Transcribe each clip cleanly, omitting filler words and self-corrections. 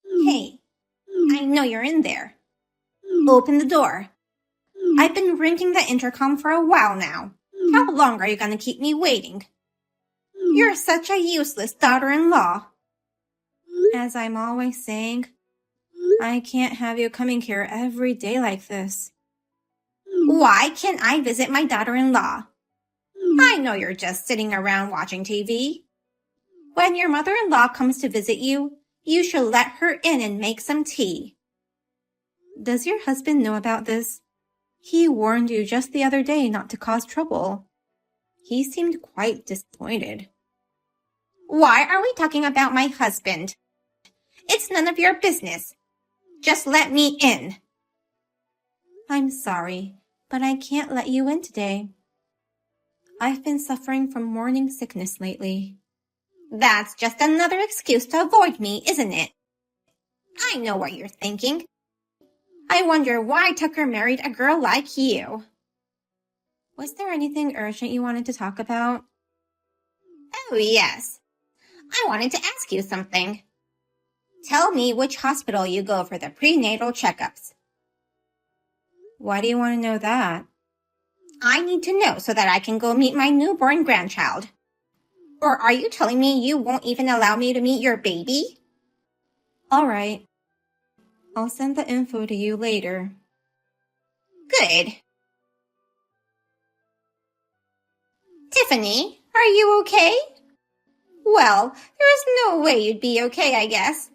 Hey, I know you're in there. Open the door. I've been ringing the intercom for a while now. How long are you gonna keep me waiting? You're such a useless daughter-in-law. As I'm always saying, I can't have you coming here every day like this. Why can't I visit my daughter-in-law? I know you're just sitting around watching TV. When your mother-in-law comes to visit you, you should let her in and make some tea. Does your husband know about this? He warned you just the other day not to cause trouble. He seemed quite disappointed. Why are we talking about my husband? It's none of your business. Just let me in. I'm sorry, but I can't let you in today. I've been suffering from morning sickness lately. That's just another excuse to avoid me, isn't it? I know what you're thinking. I wonder why Tucker married a girl like you. Was there anything urgent you wanted to talk about? Oh, yes. I wanted to ask you something. Tell me which hospital you go for the prenatal checkups. Why do you want to know that? I need to know so that I can go meet my newborn grandchild. Or are you telling me you won't even allow me to meet your baby? All right. I'll send the info to you later. Good. Tiffany, are you okay? Well, there's no way you'd be okay, I guess.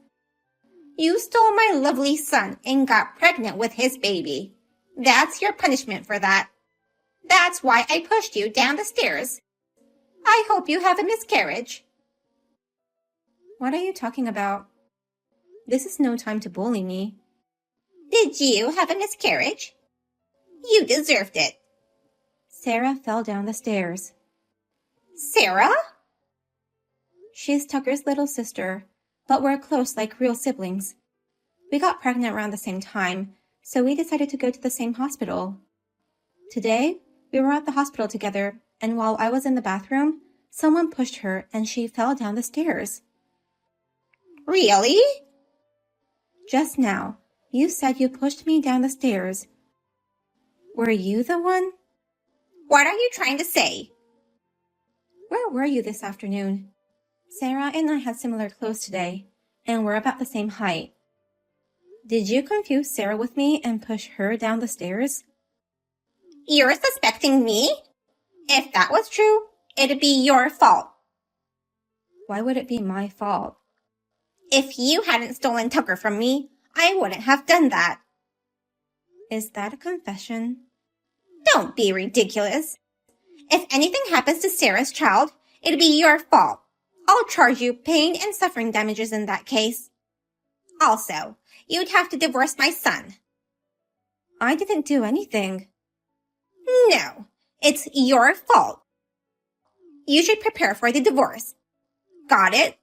You stole my lovely son and got pregnant with his baby. That's your punishment for that. That's why I pushed you down the stairs. I hope you have a miscarriage. What are you talking about? This is no time to bully me. Did you have a miscarriage? You deserved it. Sarah fell down the stairs. Sarah? She's Tucker's little sister, but we're close like real siblings. We got pregnant around the same time, so we decided to go to the same hospital. Today, we were at the hospital together, and while I was in the bathroom, someone pushed her and she fell down the stairs. Really? Just now, you said you pushed me down the stairs. Were you the one? What are you trying to say? Where were you this afternoon? Sarah and I had similar clothes today, and we're about the same height. Did you confuse Sarah with me and push her down the stairs? You're suspecting me? If that was true, it'd be your fault. Why would it be my fault? If you hadn't stolen Tucker from me, I wouldn't have done that. Is that a confession? Don't be ridiculous. If anything happens to Sarah's child, it'd be your fault. I'll charge you pain and suffering damages in that case. Also, you'd have to divorce my son. I didn't do anything. No, it's your fault. You should prepare for the divorce. Got it?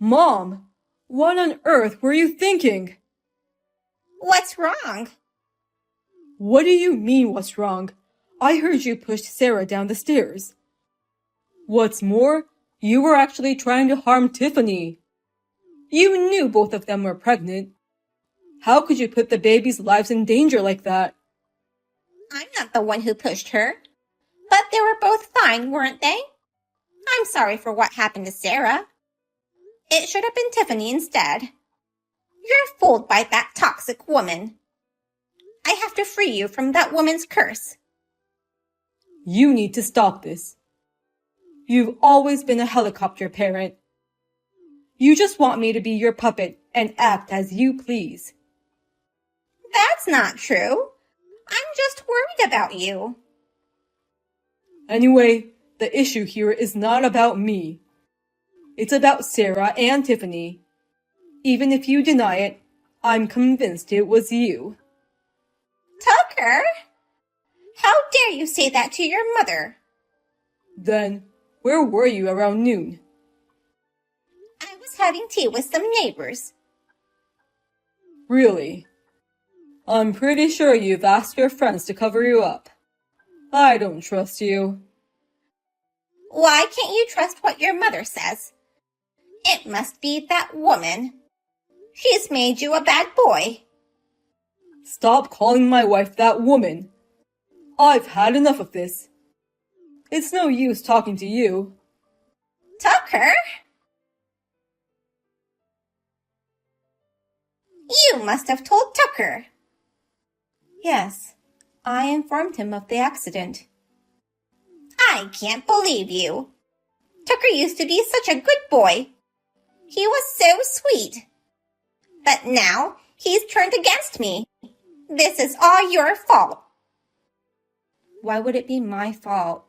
Mom, what on earth were you thinking? What's wrong? What do you mean, what's wrong? I heard you pushed Sarah down the stairs. What's more, you were actually trying to harm Tiffany. You knew both of them were pregnant. How could you put the babies' lives in danger like that? I'm not the one who pushed her. But they were both fine, weren't they? I'm sorry for what happened to Sarah. It should have been Tiffany instead. You're fooled by that toxic woman. I have to free you from that woman's curse. You need to stop this. You've always been a helicopter parent. You just want me to be your puppet and act as you please. That's not true. I'm just worried about you. Anyway, the issue here is not about me. It's about Sarah and Tiffany. Even if you deny it, I'm convinced it was you. Tucker? How dare you say that to your mother? Then, where were you around noon? I was having tea with some neighbors. Really? I'm pretty sure you've asked your friends to cover you up. I don't trust you. Why can't you trust what your mother says? It must be that woman. She's made you a bad boy. Stop calling my wife that woman. I've had enough of this. It's no use talking to you. Tucker? You must have told Tucker. Yes, I informed him of the accident. I can't believe you. Tucker used to be such a good boy. He was so sweet. But now he's turned against me. This is all your fault. Why would it be my fault?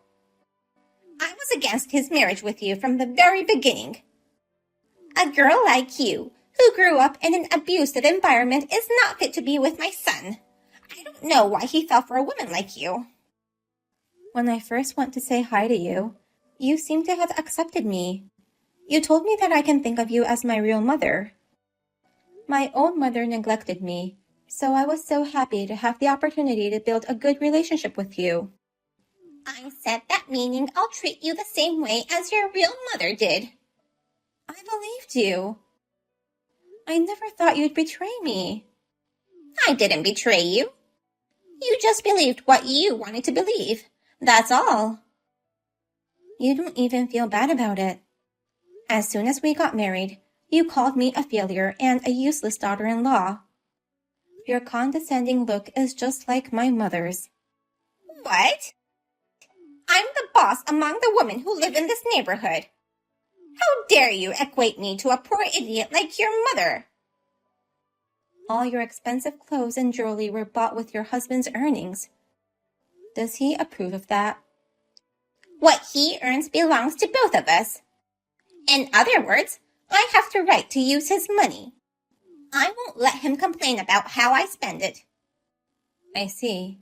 I was against his marriage with you from the very beginning. A girl like you, who grew up in an abusive environment, is not fit to be with my son. I don't know why he fell for a woman like you. When I first went to say hi to you, you seem to have accepted me. You told me that I can think of you as my real mother. My own mother neglected me, so I was so happy to have the opportunity to build a good relationship with you. I said that meaning I'll treat you the same way as your real mother did. I believed you. I never thought you'd betray me. I didn't betray you. You just believed what you wanted to believe. That's all. You don't even feel bad about it. As soon as we got married, you called me a failure and a useless daughter-in-law. Your condescending look is just like my mother's. What? I'm the boss among the women who live in this neighborhood. How dare you equate me to a poor idiot like your mother? All your expensive clothes and jewelry were bought with your husband's earnings. Does he approve of that? What he earns belongs to both of us. In other words, I have the right to use his money. I won't let him complain about how I spend it. I see.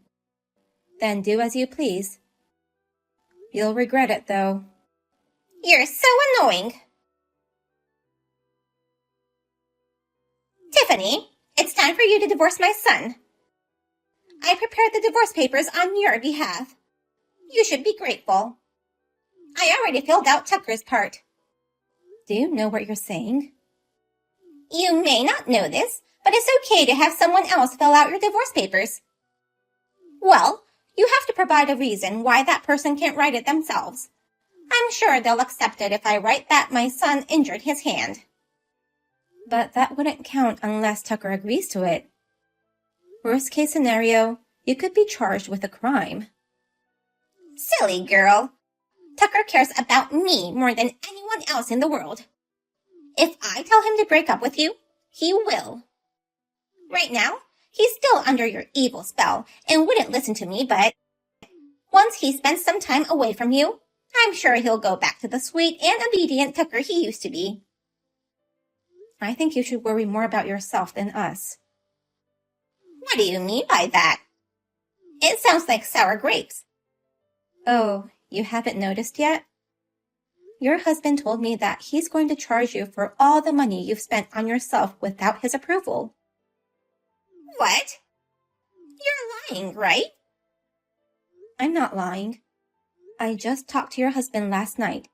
Then do as you please. You'll regret it, though. You're so annoying. Tiffany, it's time for you to divorce my son. I prepared the divorce papers on your behalf. You should be grateful. I already filled out Tucker's part. Do you know what you're saying? You may not know this, but it's okay to have someone else fill out your divorce papers. Well, you have to provide a reason why that person can't write it themselves. I'm sure they'll accept it if I write that my son injured his hand. But that wouldn't count unless Tucker agrees to it. Worst case scenario, you could be charged with a crime. Silly girl. Tucker cares about me more than anyone else in the world. If I tell him to break up with you, he will. Right now, he's still under your evil spell and wouldn't listen to me, but once he spends some time away from you, I'm sure he'll go back to the sweet and obedient Tucker he used to be. I think you should worry more about yourself than us. What do you mean by that? It sounds like sour grapes. Oh, you haven't noticed yet? Your husband told me that he's going to charge you for all the money you've spent on yourself without his approval. What? You're lying, right? I'm not lying. I just talked to your husband last night.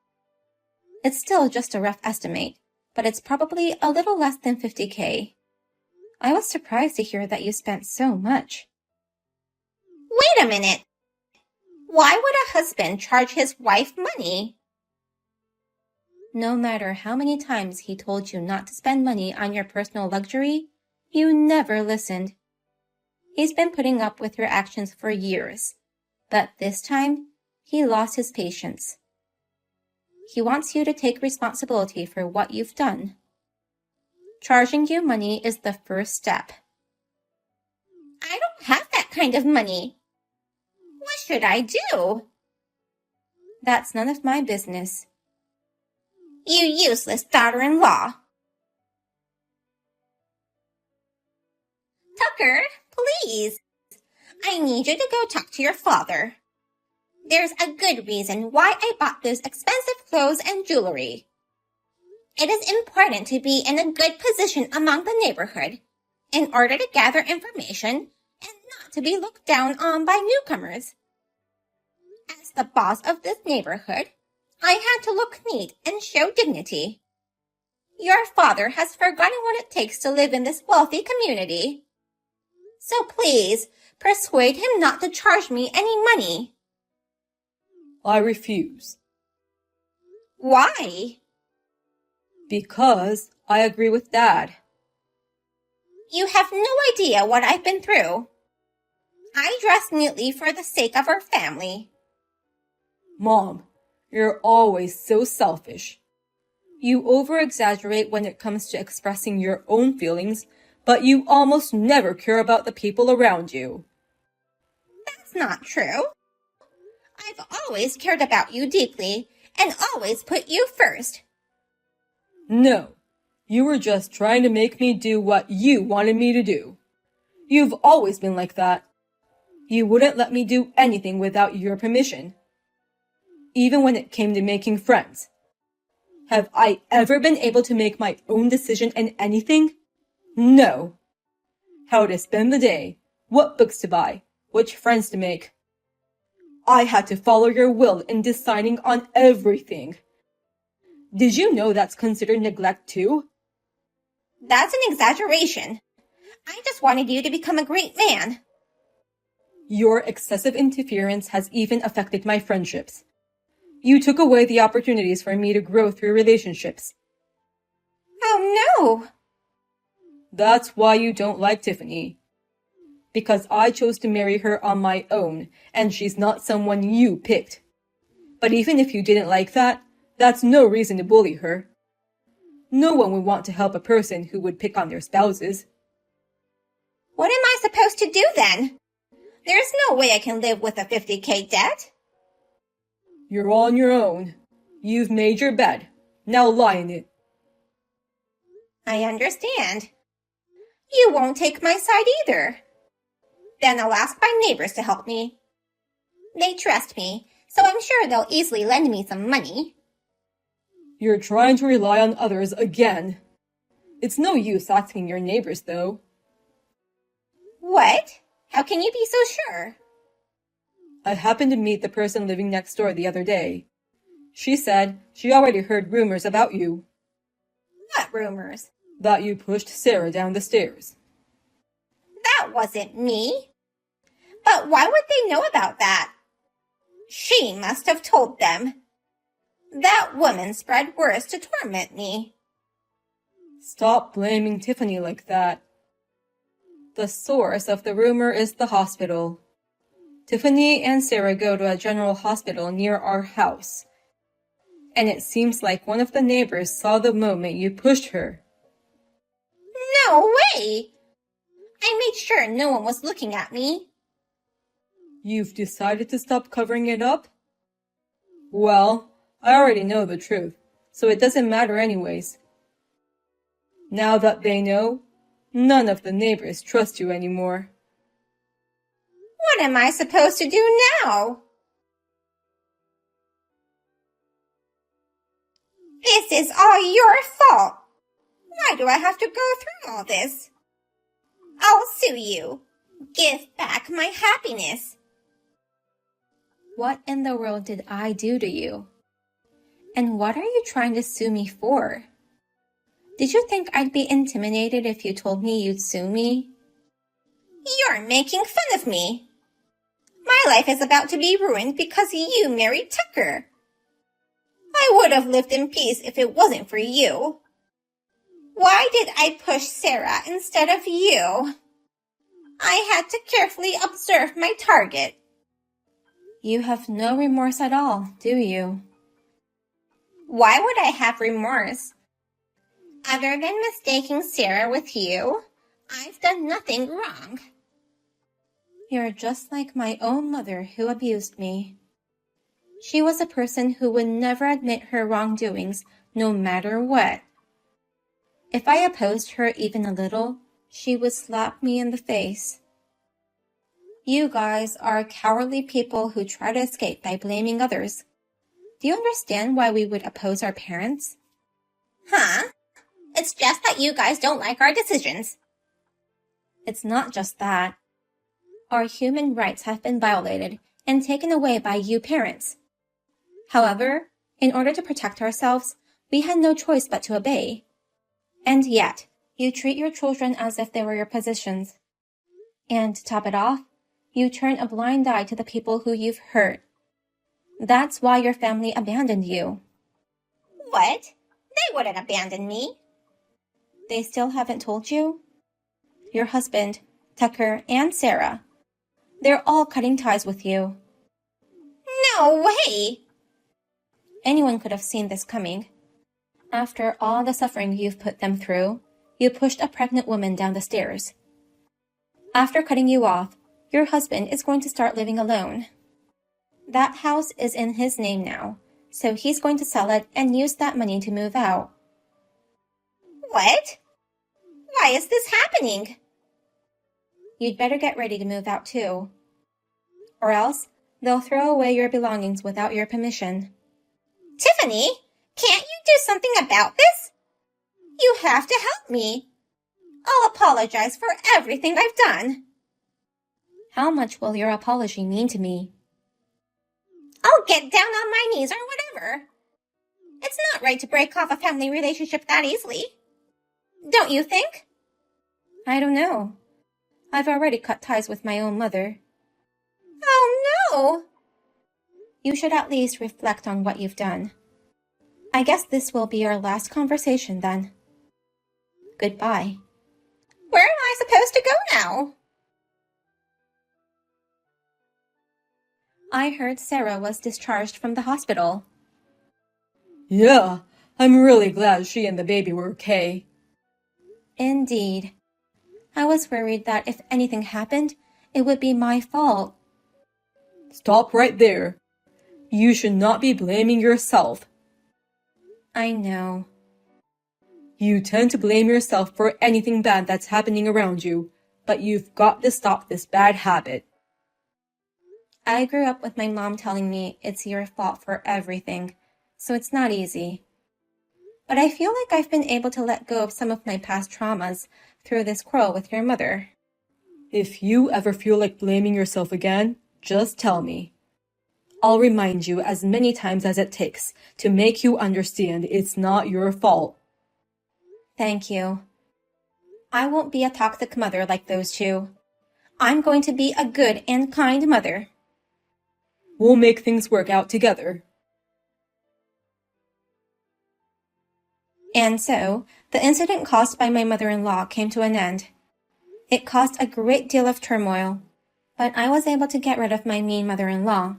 It's still just a rough estimate, but it's probably a little less than $50,000. I was surprised to hear that you spent so much. Wait a minute. Why would a husband charge his wife money? No matter how many times he told you not to spend money on your personal luxury, you never listened. He's been putting up with your actions for years, but this time, he lost his patience. He wants you to take responsibility for what you've done. Charging you money is the first step. I don't have that kind of money. What should I do? That's none of my business. You useless daughter-in-law. Tucker, please. I need you to go talk to your father. There's a good reason why I bought those expensive clothes and jewelry. It is important to be in a good position among the neighborhood in order to gather information and not to be looked down on by newcomers. As the boss of this neighborhood, I had to look neat and show dignity. Your father has forgotten what it takes to live in this wealthy community. So please, persuade him not to charge me any money. I refuse. Why? Because I agree with Dad. You have no idea what I've been through. I dress neatly for the sake of our family. Mom, you're always so selfish. You over-exaggerate when it comes to expressing your own feelings, but you almost never care about the people around you. That's not true. I've always cared about you deeply and always put you first. No, you were just trying to make me do what you wanted me to do. You've always been like that. You wouldn't let me do anything without your permission. Even when it came to making friends. Have I ever been able to make my own decision in anything? No. How to spend the day, what books to buy, which friends to make. I had to follow your will in deciding on everything. Did you know that's considered neglect too? That's an exaggeration. I just wanted you to become a great man. Your excessive interference has even affected my friendships. You took away the opportunities for me to grow through relationships. Oh no! That's why you don't like Tiffany. Because I chose to marry her on my own, and she's not someone you picked. But even if you didn't like that, that's no reason to bully her. No one would want to help a person who would pick on their spouses. What am I supposed to do then? There's no way I can live with a $50,000 debt. You're on your own. You've made your bed. Now lie in it. I understand. You won't take my side either. Then I'll ask my neighbors to help me. They trust me, so I'm sure they'll easily lend me some money. You're trying to rely on others again. It's no use asking your neighbors, though. What? How can you be so sure? I happened to meet the person living next door the other day. She said she already heard rumors about you. What rumors? That you pushed Sarah down the stairs. That wasn't me. But why would they know about that? She must have told them. That woman spread words to torment me. Stop blaming Tiffany like that. The source of the rumor is the hospital. Tiffany and Sarah go to a general hospital near our house. And it seems like one of the neighbors saw the moment you pushed her. No way! I made sure no one was looking at me. You've decided to stop covering it up? Well, I already know the truth, so it doesn't matter anyways. Now that they know, none of the neighbors trust you anymore. What am I supposed to do now? This is all your fault. Why do I have to go through all this? I'll sue you. Give back my happiness. What in the world did I do to you? And what are you trying to sue me for? Did you think I'd be intimidated if you told me you'd sue me? You're making fun of me. My life is about to be ruined because you married Tucker. I would have lived in peace if it wasn't for you. Why did I push Sarah instead of you? I had to carefully observe my target. You have no remorse at all, do you? Why would I have remorse? Other than mistaking Sarah with you, I've done nothing wrong. You're just like my own mother who abused me. She was a person who would never admit her wrongdoings, no matter what. If I opposed her even a little, she would slap me in the face. You guys are cowardly people who try to escape by blaming others. Do you understand why we would oppose our parents? Huh? It's just that you guys don't like our decisions. It's not just that. Our human rights have been violated and taken away by you parents. However, in order to protect ourselves, we had no choice but to obey. And yet, you treat your children as if they were your possessions. And to top it off, you turn a blind eye to the people who you've hurt. That's why your family abandoned you. What? They wouldn't abandon me. They still haven't told you? Your husband, Tucker, and Sarah. They're all cutting ties with you. No way! Anyone could have seen this coming. After all the suffering you've put them through, you pushed a pregnant woman down the stairs. After cutting you off, your husband is going to start living alone. That house is in his name now, so he's going to sell it and use that money to move out. What? Why is this happening? You'd better get ready to move out too. Or else, they'll throw away your belongings without your permission. Tiffany, can't you do something about this? You have to help me. I'll apologize for everything I've done. How much will your apology mean to me? I'll get down on my knees or whatever. It's not right to break off a family relationship that easily. Don't you think? I don't know. I've already cut ties with my own mother. Oh no! You should at least reflect on what you've done. I guess this will be our last conversation then. Goodbye. Where am I supposed to go now? I heard Sarah was discharged from the hospital. Yeah, I'm really glad she and the baby were okay. Indeed. I was worried that if anything happened, it would be my fault. Stop right there. You should not be blaming yourself. I know. You tend to blame yourself for anything bad that's happening around you, but you've got to stop this bad habit. I grew up with my mom telling me it's your fault for everything, so it's not easy. But I feel like I've been able to let go of some of my past traumas through this quarrel with your mother. If you ever feel like blaming yourself again, just tell me. I'll remind you as many times as it takes to make you understand it's not your fault. Thank you. I won't be a toxic mother like those two. I'm going to be a good and kind mother. We'll make things work out together. And so, the incident caused by my mother-in-law came to an end. It caused a great deal of turmoil, but I was able to get rid of my mean mother-in-law,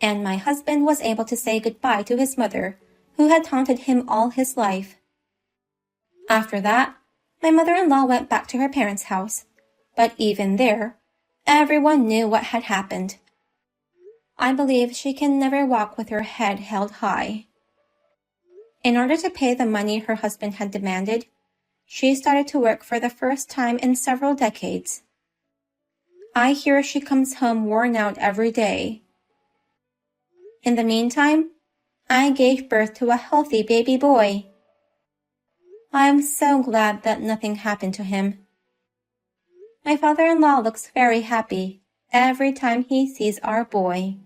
and my husband was able to say goodbye to his mother, who had taunted him all his life. After that, my mother-in-law went back to her parents' house, but even there, everyone knew what had happened. I believe she can never walk with her head held high. In order to pay the money her husband had demanded, she started to work for the first time in several decades. I hear she comes home worn out every day. In the meantime, I gave birth to a healthy baby boy. I'm so glad that nothing happened to him. My father-in-law looks very happy every time he sees our boy.